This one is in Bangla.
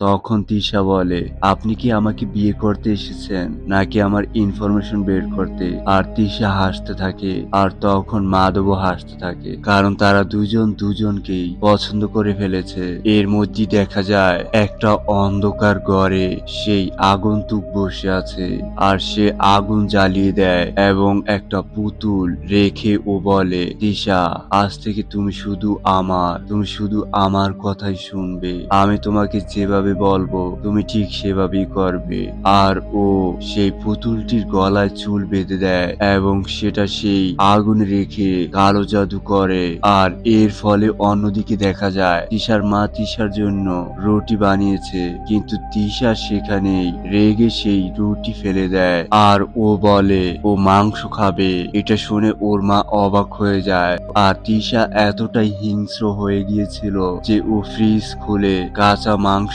তখন তিশা বলে, আপনি কি আমাকে বিয়ে করতে এসেছেন নাকি আমার ইনফরমেশন বের করতে? আর তিশা হাসতে থাকে আর তখন মাধবও হাসতে থাকে, কারণ তারা দুজন দুজনকেই পছন্দ করে ফেলেছে। এর মধ্যে দেখা যায় একটা অন্ধকার ঘরে সেই আগন্তুক বসে আছে আর সে আগুন জ্বালিয়ে দেয় এবং একটা পুতুল রেখে ও বলে, তিশা, আজ থেকে তুমি শুধু আমার কথাই শুনবে। আমি তোমাকে যেভাবে বলবো তুমি ঠিক সেভাবেই করবে। আর ও সেই পুতুলটির গলায় চুল বেঁধে দেয় এবং সেটা সেই আগুন রেখে কালো জাদু করে। আর এর ফলে অন্যদিকে দেখা যায় তিশার মা তিশার জন্য রুটি বানিয়েছে, কিন্তু তিশা সেখানেই রেগে সেই রুটি ফেলে দেয় আর ও বলে ও মাংস খাবে। এটা শুনে ওর মা অবাক হয়ে যায়। আর তিশা এতটাই হিংস্র হয়ে গিয়েছিল যে ও ফ্রিজ খুলে কাঁচা মাংস